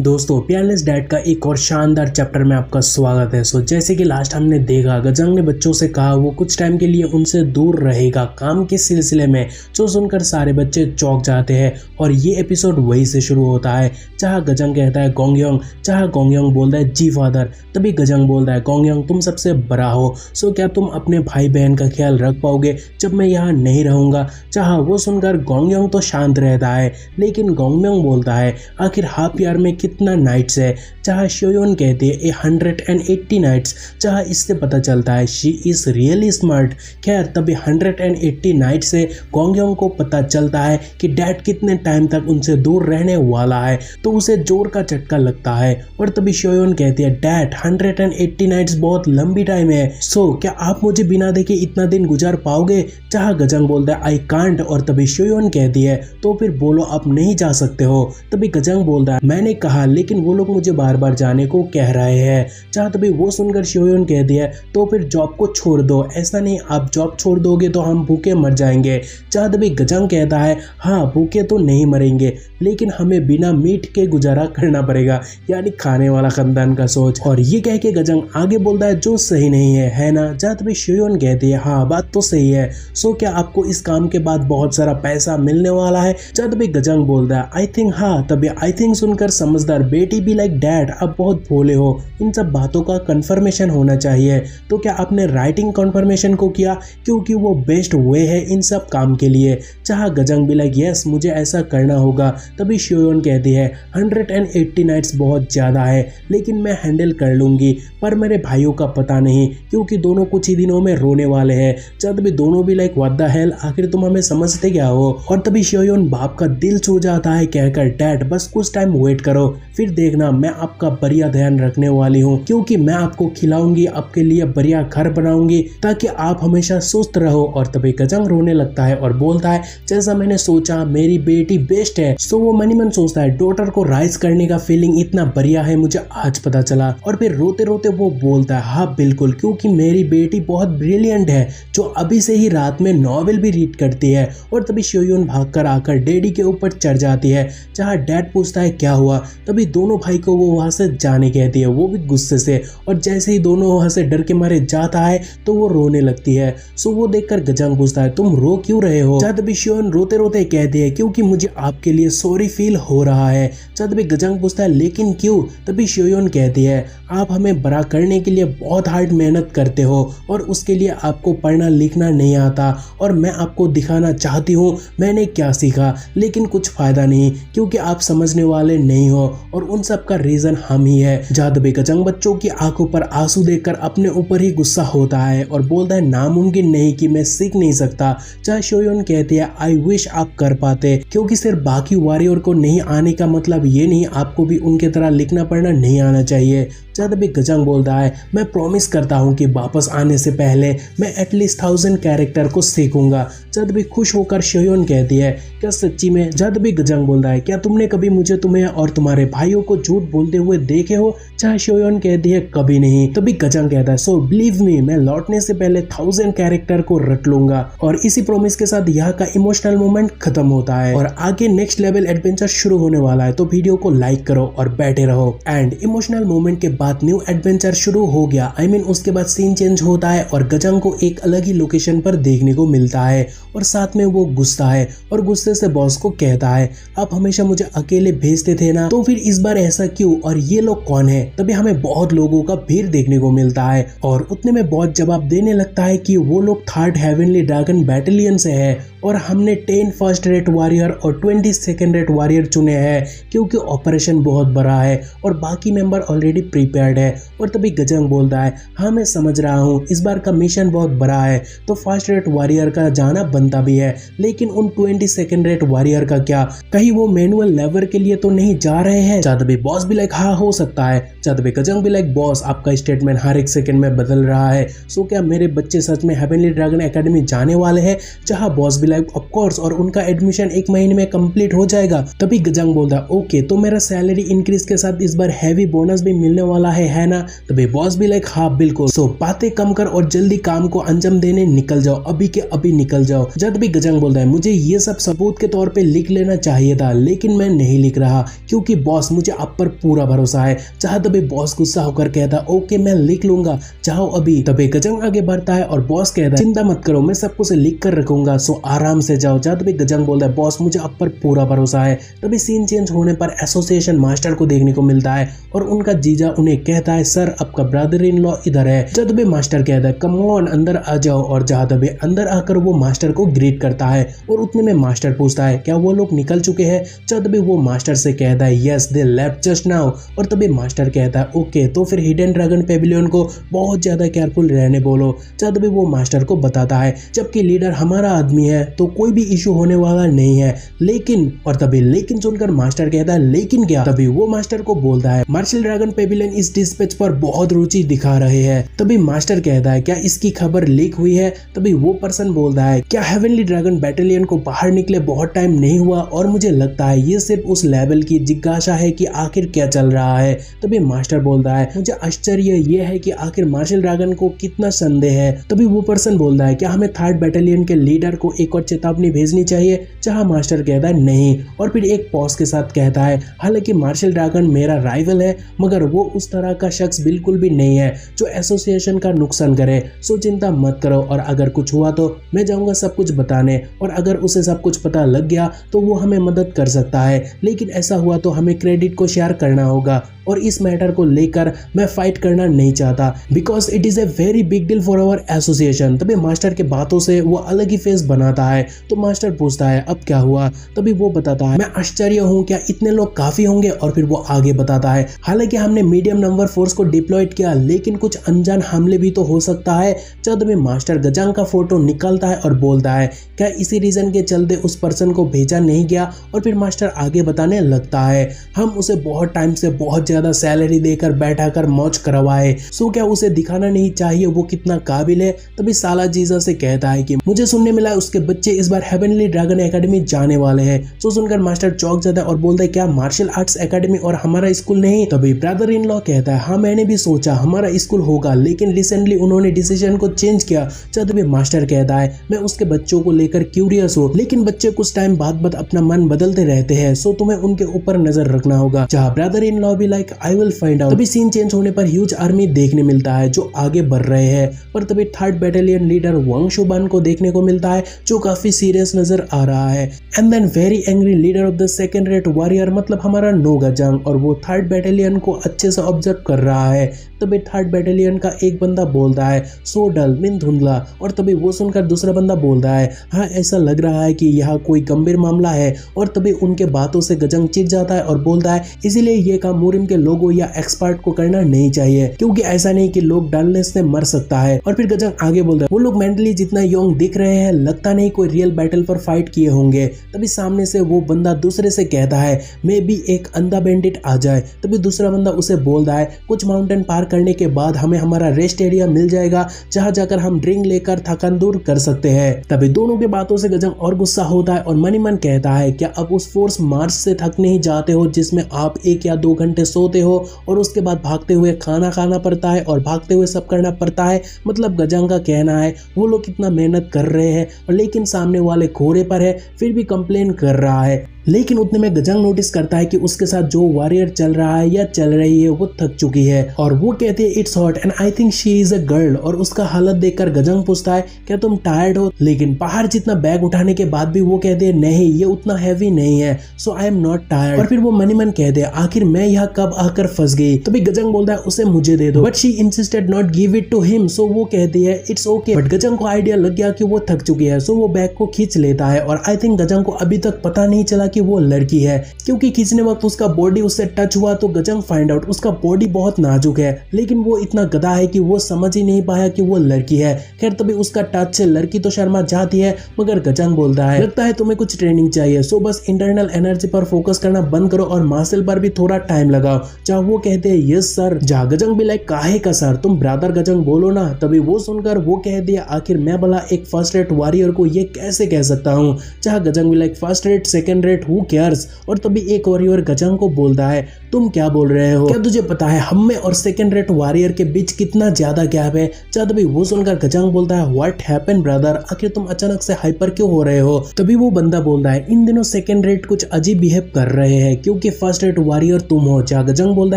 दोस्तों Peerless dad का एक और शानदार चैप्टर में आपका स्वागत है। जैसे कि लास्ट हमने देखा गजंग ने बच्चों से कहा वो कुछ टाइम के लिए उनसे दूर रहेगा काम के सिलसिले में, जो सुनकर सारे बच्चे चौंक जाते हैं और ये एपिसोड वही से शुरू होता है जहाँ गजंग कहता है गोंगयोंग, जहाँ गोंगयोंग बोलता है जी फादर। तभी गजंग बोलता है गोंगयोंग तुम सबसे बड़ा हो, सो क्या तुम अपने भाई बहन का ख्याल रख पाओगे जब मैं यहाँ नहीं रहूँगा। जहाँ वो सुनकर गोंगयोंग तो शांत रहता है, लेकिन गोंगयोंग बोलता है आखिर हाफ ईयर में कितना नाइट्स है। जहाँ शोयोन कहती है 180 नाइट्स, जहाँ इससे पता चलता है शी इज रियली स्मार्ट। खैर तभी 180 नाइट से गोंगयोंग को पता चलता है कि डैड कितने टाइम तक उनसे दूर रहने वाला है, तो उसे जोर का झटका लगता है। और तभी शोयोन कहती है डैड 180 नाइट्स बहुत लंबी टाइम है, सो क्या आप मुझे बिना देखे इतना दिन गुजार पाओगे। जहाँ गजंग बोलता है आई कांट, और तभी शोयोन कहती है तो फिर बोलो आप नहीं जा सकते हो। तभी गजंग बोलता है मैंने कहा लेकिन वो लोग मुझे बार बार जाने को कह रहे हैं। जहाँ तभी वो सुनकर शोयोन कहती है तो फिर जॉब को छोड़ दो, ऐसा नहीं आप जॉब छोड़ दोगे तो हम भूखे मर जाएंगे। जहाँ तभी गजंग कहता है हाँ भूखे तो नहीं मरेंगे, लेकिन हमें बिना मीट के गुजारा करना पड़ेगा, यानी खाने वाला खानदान का सोच। और ये कह के गजंग आगे बोलता है जो सही नहीं है ना। जहाँ तभी शोयोन कहती है हाँ बात तो सही है, सो क्या आपको इस काम के बाद बहुत सारा पैसा मिलने वाला है। जहाँ तभी गजंग बोलता है आई थिंक हाँ। तभी आई थिंक सुनकर समझदार बेटी भी लाइक डैड आप बहुत भोले हो, इन सब बातों का कंफर्मेशन होना चाहिए। तो क्या आपने राइटिंग कंफर्मेशन को किया, क्योंकि वो बेस्ट वे है इन सब काम के लिए। चाहे गजंग भी लाइक यस मुझे ऐसा करना होगा। तभी शोयोन कहती है 180 नाइट्स बहुत ज़्यादा है, लेकिन मैं हैंडल कर लूँगी, पर मेरे भाइयों का पता नहीं क्योंकि दोनों कुछ ही दिनों में रोने वाले हैं। जब भी दोनों भी लाइक व्हाट द हेल, आखिर तुम हमें समझते क्या हो। और तभी शोयोन बाप का दिल छू जाता है कहकर डैड बस कुछ टाइम वेट करो, फिर देखना मैं आपका बढ़िया ध्यान रखने वाली हूँ, क्योंकि मैं आपको खिलाऊंगी, आपके लिए बढ़िया घर बनाऊंगी ताकि आप हमेशा सुस्त रहो। और तभी गजंग रोने लगता है और बोलता है जैसा मैंने सोचा मेरी बेटी बेस्ट है। सो वो मनी मन सोचता है डॉटर को राइज करने का फीलिंग इतना बढ़िया है मुझे आज पता चला। और फिर रोते रोते वो बोलता है हाँ बिल्कुल, क्योंकि मेरी बेटी बहुत ब्रिलियंट है जो अभी से ही रात में नॉवेल भी रीड करती है। और तभी शोयोन भागकर आकर डैडी के ऊपर चढ़ जाती है। जहाँ डैड पूछता है क्या हुआ, तभी दोनों भाई को वो वहां से जाने कहती है, वो भी गुस्से से। और जैसे ही दोनों वहां से डर के मारे जाता है तो वो रोने लगती है। सो वो देखकर गजंग पूछता है तुम रो क्यों रहे हो। जब तभी शोयोन रोते रोते कहती है क्योंकि मुझे आपके लिए सॉरी फील हो रहा है। जब तभी गजंग पूछता है लेकिन क्यों। तभी शोयोन कहती है आप हमें बड़ा करने के लिए बहुत हार्ड मेहनत करते हो और उसके लिए आपको पढ़ना लिखना नहीं आता, और मैं आपको दिखाना चाहती हूँ मैंने क्या सीखा, लेकिन कुछ फायदा नहीं क्योंकि आप समझने वाले नहीं हो, और उन सब का रीजन हम ही है। जहाँ तभी गजंग बच्चों की आंखों पर आंसू देखकर अपने ऊपर ही गुस्सा होता है और बोलता है नामुमकिन नहीं कि मैं सीख नहीं सकता। चाहे शोयोन कहती है आई विश आप कर पाते, क्योंकि सिर्फ बाकी वॉरियर को नहीं आने का मतलब ये नहीं आपको भी उनके तरह लिखना पढ़ना नहीं आना चाहिए। जब भी गजंग बोलता है मैं प्रॉमिस करता हूँ कि वापस आने से पहले मैं एटलीस्ट 1000 कैरेक्टर को सीखूंगा। जब भी खुश होकर शोयोन कहती है क्या सच्ची में। जब भी गजंग बोलता है क्या तुमने कभी मुझे तुम्हें और तुम्हारे भाइयों को झूठ बोलते हुए देखे हो। चाहे शोयोन कहती है कभी नहीं। तभी गजंग कहता है सो बिलीव मी मैं लौटने से पहले 1000 कैरेक्टर को रट लूंगा। और इसी प्रॉमिस के साथ यहाँ का इमोशनल मोमेंट खत्म होता है और आगे नेक्स्ट लेवल एडवेंचर शुरू होने वाला है। तो वीडियो को लाइक करो और बैठे रहो। एंड इमोशनल मोमेंट के बाद न्यू एडवेंचर शुरू हो गया। उसके बाद सीन चेंज होता है और गजंग को एक अलग ही लोकेशन पर देखने को मिलता है और साथ में वो गुस्सा है और गुस्से से बॉस को कहता है आप हमेशा मुझे अकेले भेजते थे ना, तो फिर इस बार ऐसा क्यों और ये लोग कौन है। तभी हमें बहुत लोगों का भीड़ देखने को मिलता है और उतने में बहुत जवाब देने लगता है कि वो लोग 3rd हेवनली ड्रैगन बैटेलियन से है और हमने 10 फर्स्ट रेट वॉरियर और 20 सेकंड रेट वॉरियर चुने हैं क्योंकि ऑपरेशन बहुत बड़ा है और बाकी मेंबर ऑलरेडी प्रिपेयर्ड है। और तभी गजंग बोलता है हाँ मैं समझ रहा हूँ इस बार का मिशन बहुत बड़ा है तो फर्स्ट रेट वॉरियर का जाना बनता भी है, लेकिन उन 20 सेकंड रेट वॉरियर का क्या, कहीं वो मैनुअल लेवर के लिए तो नहीं जा रहे हैं। जब भी बॉस भी लाइक हाँ हो सकता है। जब भी गजंग भी लाइक बॉस आपका स्टेटमेंट हर एक सेकंड में बदल रहा है, सो क्या मेरे बच्चे सच में हेवनली ड्रैगन एकेडमी जाने वाले हैं। जहाँ बॉस भी लाइक ऑफ कोर्स, और उनका एडमिशन 1 महीने में कंप्लीट हो जाएगा। तभी गजंग बोलता है ओके तो मेरा सैलरी इंक्रीज के साथ इस बार हैवी बोनस भी मिलने वाला वाला है ना? तभी बॉस भी लाइक हाँ बिल्कुल। सो बातें कम कर और जल्दी काम को अंजाम देने निकल जाओ, अभी के अभी निकल जाओ। जब भी गजंग बोलता है मुझे ये सब सबूत के तौर पे लिख लेना चाहिए था, लेकिन मैं नहीं लिख रहा क्योंकि बॉस मुझे आप पर पूरा भरोसा है। चाह तभी बॉस गुस्सा होकर कहता ओके मैं लिख लूंगा, चाहो अभी। तभी गजंग आगे बढ़ता है और बॉस कहता है चिंता मत करो, मैं सब कुछ लिख कर रखूंगा, सो आराम से जाओ। जब तभी गजंग बोलता है बॉस मुझे आप पर पूरा भरोसा है। तभी सीन चेंज होने पर एसोसिएशन मास्टर को देखने को मिलता है और उनका जीजा उन्हें कहता है सर आपका ब्रदर इन लॉ इधर है। जब भी मास्टर कहता है कम ऑन अंदर आ जाओ, और जहाँ तभी अंदर आकर वो मास्टर को ग्रीट करता है और उतने में मास्टर पूछता है क्या वो लोग निकल चुके हैं? जब भी वो मास्टर से कहता है yes they left just now, और तभी मास्टर कहता है ओके तो फिर हिडन ड्रैगन पेविलियन को बहुत ज्यादा केयरफुल रहने बोलो। जब भी वो मास्टर को बताता है जबकि लीडर हमारा आदमी है तो कोई भी इशू होने वाला नहीं है, लेकिन, और तभी लेकिन सुनकर मास्टर कहता है लेकिन क्या? तभी वो मास्टर को बोलता है मार्शल ड्रैगन पेविलियन इस डिस्पैच पर बहुत रुचि दिखा रहे हैं। तभी मास्टर कहता है क्या इसकी खबर लीक हुई है? तभी वो पर्सन बोलता है क्या हेवनली ड्रैगन बैटेलियन को बाहर निकले बहुत टाइम नहीं हुआ और मुझे लगता है ये सिर्फ उस लेवल की जिज्ञासा है कि आखिर क्या चल रहा है। तभी मास्टर बोलता है मुझे आश्चर्य ये है कि आखिर मार्शल ड्रैगन को कितना संदेह है। तभी वो पर्सन बोलता है क्या हमें थर्ड बैटेलियन के लीडर को एक और चेतावनी भेजनी चाहिए? जहां मास्टर कहता है नहीं, और फिर एक पॉज के साथ कहता है हालांकि मार्शल ड्रैगन मेरा राइवल है मगर वो उस तरह का शख्स बिल्कुल भी नहीं है जो एसोसिएशन का नुकसान करे, सो चिंता मत करो, और अगर कुछ हुआ तो मैं जाऊंगा सब कुछ बताने, और अगर उसे सब कुछ पता लग गया तो वो हमें मदद कर सकता है, लेकिन ऐसा हुआ तो हमें क्रेडिट को शेयर करना होगा, और इस मैटर को लेकर मैं फाइट करना नहीं चाहता because it is a very big deal for our association. तभी मास्टर के बातों से वो अलग ही फेस बनाता है तो मास्टर पूछता है अब क्या हुआ? तभी वो बताता है मैं आश्चर्य हूँ, क्या इतने लोग काफी होंगे? और फिर वो आगे बताता है हालांकि हमने मीडियम नंबर फोर्स को डिप्लॉयड किया लेकिन कुछ अनजान हमले भी तो हो सकता है। जब में मास्टर गजंग का फोटो निकालता है और बोलता है क्या इसी रीजन के चलते उस पर्सन को भेजा नहीं गया? और फिर मास्टर आगे बताने लगता है हम उसे बहुत टाइम से बहुत ज्यादा सैलरी देकर बैठाकर मौज करवाए, सो क्या उसे दिखाना नहीं चाहिए वो कितना काबिल है? तभी साला जीजा से कहता है कि मुझे सुनने मिला उसके बच्चे इस बार हेवनली ड्रैगन एकेडमी जाने वाले हैं। सो सुनकर मास्टर चौंक जाता है और बोलता है क्या मार्शल आर्ट्स एकेडमी और हमारा स्कूल नहीं? तभी ब्रदर इन लॉ कहता है हाँ मैंने भी सोचा हमारा स्कूल होगा लेकिन रिसेंटली उन्होंने डिसीजन को चेंज किया। तभी मास्टर कहता है मैं उसके बच्चों को लेकर क्यूरियस हूँ लेकिन बच्चे कुछ टाइम बाद अपना मन बदलते रहते हैं, सो तुम्हें उनके ऊपर नजर रखना होगा। जहाँ ब्रदर इन लॉ भी like I will find out. तभी सीन चेंज होने पर ह्यूज आर्मी देखने मिलता है जो आगे बढ़ रहे हैं, पर तभी थर्ड बैटेलियन लीडर वांग शुबान को देखने को मिलता है जो काफी सीरियस नजर आ रहा है। And then very angry leader of the second rate warrior मतलब हमारा नो गजंग, और वो थर्ड बैटेलियन को अच्छे से ऑब्जर्व कर रहा है। तभी थर्ड बैटेलियन का एक बंदा बोलता है सो डल मीन धुंधला, और तभी वो सुनकर दूसरा बंदा बोलता है हाँ ऐसा लग रहा है कि यहाँ कोई गंभीर मामला है। और तभी उनके बातों से गजंग चिढ़ जाता है और बोलता है इसीलिए ये काम मुरिम के लोगों या एक्सपर्ट को करना नहीं चाहिए क्योंकि ऐसा नहीं कि लोग डरने से मर सकता है। और फिर गजंग आगे बोलता है वो लोग मेंटली जितना यंग दिख रहे हैं लगता नहीं कोई रियल बैटल पर फाइट किए होंगे। तभी सामने से वो बंदा दूसरे से कहता है मे बी एक अंधा बैंडिट आ जाए। तभी दूसरा बंदा उसे बोलता है कुछ माउंटेन पार करने के बाद हमें हमारा रेस्ट एरिया मिल जाएगा जहां जाकर हम ड्रिंक लेकर थकान दूर कर सकते हैं। तभी दोनों के बातों से गजंग और गुस्सा होता है और मन ही मन कहता है क्या अब उस फोर्स मार्च से थक नहीं जाते हो जिसमें आप 1 या 2 घंटे सोते हो और उसके बाद भागते हुए खाना खाना पड़ता है और भागते हुए सब करना पड़ता है? मतलब गजंग का कहना है वो लोग कितना मेहनत कर रहे हैं और लेकिन सामने वाले घोड़े पर है फिर भी कंप्लेन कर रहा है। लेकिन उतने में गजंग नोटिस करता है कि उसके साथ जो वॉरियर चल रहा है या चल रही है वो थक चुकी है और वो कहती है it's hot and I think she is a girl. और उसका हालत देखकर गजंग पूछता है क्या तुम टायर्ड हो? लेकिन बाहर जितना बैग उठाने के बाद भी वो कहते हैं नहीं ये उतना हैवी नहीं है, सो आई एम नॉट टायर्ड। और फिर वो मन ही मन कहते हैं आखिर मैं यहाँ कब आकर फंस गई? तभी गजंग बोलता है उसे मुझे दे दो, but she insisted not give it to him. So वो कहती है इट्स ओके, बट गजंग को आइडिया लग गया कि वो थक चुकी है, सो वो बैग को खींच लेता है। और आई थिंक गजंग को अभी तक पता नहीं चला कि वो लड़की है क्योंकि खींचने वक्त उसका बॉडी उससे टच हुआ तो गजंग फाइंड आउट उसका बॉडी बहुत नाजुक है, लेकिन वो इतना गधा है कि वो समझ ही नहीं पाया कि वो लड़की है। खैर तभी उसका टच से लड़की तो शर्मा जाती है मगर गजंग बोलता है लगता है तुम्हें कुछ ट्रेनिंग चाहिए, सो बस इंटरनल एनर्जी पर फोकस करना बंद करो और मार्शल पर भी थोड़ा टाइम लगाओ। जहाँ वो कहते हैं यस सर। जहाँ गजंग भी लाइक काहे का सर, तुम ब्रदर गजंग बोलो ना। तभी वो सुनकर वो कह दिया आखिर मैं भला एक फर्स्ट रेट वॉरियर को ये कैसे कह सकता हूँ। जहाँ गजंग भी like first rate second rate rate who cares. और तभी एक वॉरियर गजंग को बोलता है तुम क्या बोल रहे हो, क्या तुझे पता है हम में और सेकंड रेट वॉरियर के बीच कितना ज्यादा गैप है। तभी वो सुनकर गजंग बोलता है व्हाट हैपेंड ब्रदर, आखिर तुम अचानक से हाइपर क्यों हो रहे हो। तभी वो बंदा बोलता है इन दिनों सेकंड रेट कुछ अजीब बिहेव कर रहे हैं क्योंकि फर्स्ट रेट वॉरियर तुम हो। गजंग बोलता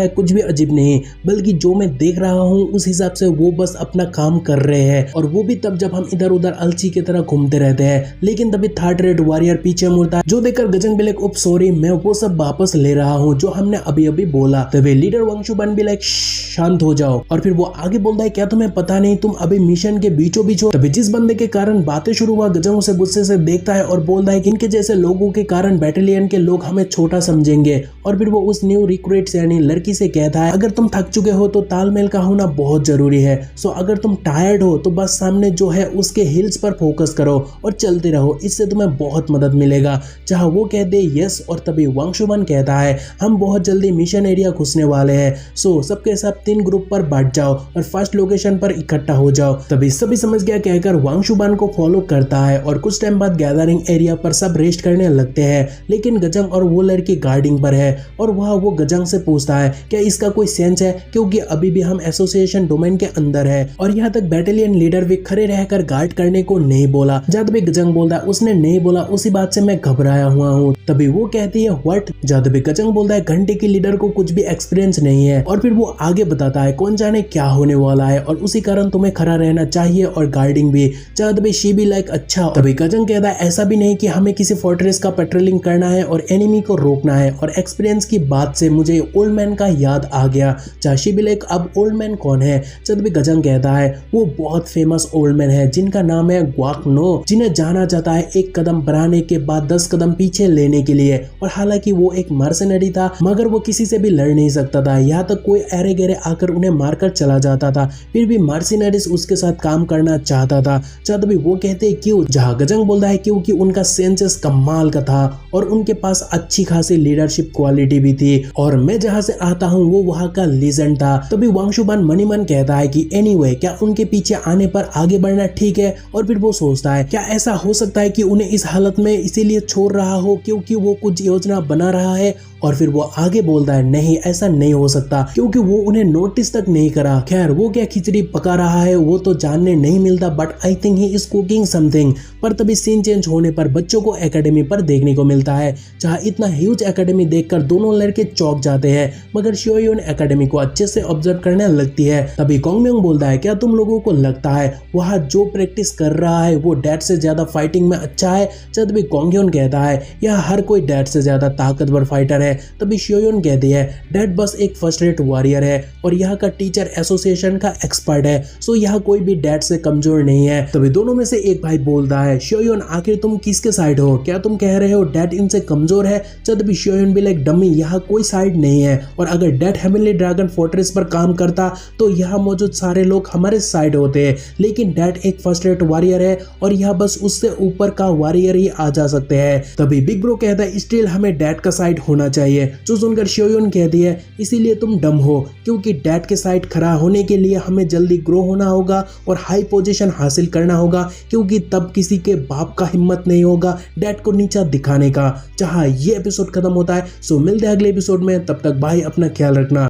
है कुछ भी अजीब नहीं, बल्कि जो मैं देख रहा हूँ उस हिसाब से वो बस अपना काम कर रहे हैं, और वो भी तब जब हम इधर उधर अलसी की तरह घूमते रहते हैं। लेकिन तभी थर्ड रेट वॉरियर पीछे मुड़ता है, जो देखकर गजंग भी लाइक उप सॉरी मैं वो सब वापस ले रहा हूँ जो हमने अभी अभी बोला। तभी लीडर वांगशुबन भी लाइक शांत हो जाओ, और फिर वो आगे बोलता है क्या तुम्हें पता नहीं तुम अभी मिशन के बीचों बीच हो। तभी जिस बंदे के कारण बातें शुरू हुआ गजंग उसे गुस्से से देखता है और बोलता है कि इनके जैसे लोगों के कारण बैटेलियन के लोग हमें छोटा समझेंगे। और फिर वो उस न्यू रिक्रूट्स यानी लड़की से कहता है अगर तुम थक चुके हो तो तालमेल का होना बहुत जरूरी है। सो अगर तुम टायर्ड हो तो बस सामने जो है उसके हिल्स पर फोकस करो और चलते रहो, इससे तुम्हें बहुत मदद मिलेगा। जहाँ वो कहते यस, और तभी वांगशुबन कहता है हम बहुत जल्दी मिशन एरिया घुसने वाले हैं, सो सबके सब 3 ग्रुप पर बांट जाओ और फर्स्ट लोकेशन पर इकट्ठा हो जाओ। तभी सभी समझ गया कहकर वांगशुबन को फॉलो करता है और कुछ टाइम बाद गैदरिंग एरिया पर सब रेस्ट करने लगते हैं। लेकिन गजंग और वो लड़की गार्डिंग पर है और वहाँ वो गजंग से पूछता है क्या इसका कोई सेंस है क्योंकि अभी भी हम एसोसिएशन डोमेन के अंदर है। और यहाँ तक बैटेलियन लीडर भी खड़े रहकर गार्ड करने को नहीं बोला। जब भी गजंग बोलता है उसने नहीं बोला, उसी बात से मैं घबराया हुआ हूँ। तभी वो कहती है व्हाट। जब भी गजंग बोलता है घंटे की लीडर को कुछ भी एक्सपीरियंस नहीं है। और फिर वो आगे बताता है कौन जाने क्या होने वाला है और उसी कारण तुम्हें खड़ा रहना चाहिए और गार्डिंग भी। जब भी शी भी लाइक अच्छा। तभी गजंग कहता है ऐसा भी नहीं कि हमें किसी फोर्ट्रेस का पेट्रोलिंग करना है और एनिमी को रोकना है। और एक्सपीरियंस की बात से मुझे ओल्ड मैन का याद आ गया। चाशी भी लाइक अब ओल्ड मैन कौन है। जब भी गजंग कहता है वो बहुत फेमस ओल्ड मैन है जिनका नाम है ग्वाक नो, जिन्हें जाना जाता है एक कदम बढ़ाने के बाद 10 कदम पीछे लेने के लिए। और हालांकि वो एक मर्सनरी था मगर वो किसी से भी लड़ नहीं सकता था, यहाँ तक कोई अरे गहरे आकर उन्हें मारकर चला जाता था, फिर भी मर्सनरीज उसके साथ काम करना चाहता था। तभी वो कहते हैं क्यों। जहाँ गजंग बोलता है क्योंकि उनका सेंसेस कमाल का था और उनके पास अच्छी खासी लीडरशिप क्वालिटी भी थी, और मैं जहाँ से आता हूँ वो वहाँ का लीजेंड था। तभी वांगशुबन मनी मन कहता है कि एनीवे क्या उनके पीछे आने पर आगे बढ़ना ठीक है। और फिर वो सोचता है क्या ऐसा हो सकता है कि उन्हें इस हालत में इसीलिए छोड़ रहा हो क्योंकि वो कुछ योजना बना रहा है। और फिर वो आगे बोलता है नहीं ऐसा नहीं हो सकता क्योंकि वो उन्हें नोटिस तक नहीं करा। खैर वो क्या खिचड़ी पका रहा है वो तो जानने नहीं मिलता, but I think he is cooking something. पर तभी सीन चेंज होने पर बच्चों को एकेडमी पर देखने को मिलता है, जहाँ इतना ह्यूज एकेडमी देखकर दोनों लड़के चौंक जाते हैं। मगर शियोयुन एकेडमी को अच्छे से ऑब्जर्व करने लगती है। तभी गोंगम्योंग बोलता है क्या तुम लोगों को लगता है वहाँ जो प्रैक्टिस कर रहा है वो डैड से ज्यादा फाइटिंग में अच्छा है। तभी गोंगयोन कहता है यहाँ हर कोई डैड से ज्यादा ताकतवर फाइटर है। तभी शियोयुन कहती है डैड बस एक फर्स्ट रेट वॉरियर है और यहाँ का टीचर एसोसिएशन का एक्सपर्ट है, सो यहाँ कोई भी डैड से कमजोर नहीं है। तभी दोनों में से एक भाई बोलता है शियोयुन आखिर तुम किसके साइड हो, क्या तुम कह रहे हो डैड इनसे कमजोर है। तभी शियोयुन भी लाइक डमी यहाँ कोई साइड नहीं है, और अगर डैड हेवनली ड्रैगन फोर्ट्रेस पर काम करता तो यहाँ मौजूद सारे लोग हमारे साइड होते हैं। लेकिन डैड एक फर्स्ट रेट वॉरियर है और यहाँ बस उससे ऊपर का वॉरियर ही आ जा सकते हैं। तभी बिग ब्रो कहता है स्टिल हमें डैड का साइड होना चाहिए। जो सुनकर शियोयुन कहती है इसीलिए तुम डम हो क्योंकि डैड के साइड खड़ा होने के लिए हमें जल्दी ग्रो होना होगा और हाई पोजीशन हासिल करना होगा, क्योंकि तब किसी के बाप का हिम्मत नहीं होगा डैड को नीचा दिखाने का। जहां ये एपिसोड खत्म होता है। सो मिलते हैं अगले एपिसोड में, तब तक भाई अपना ख्याल रखना।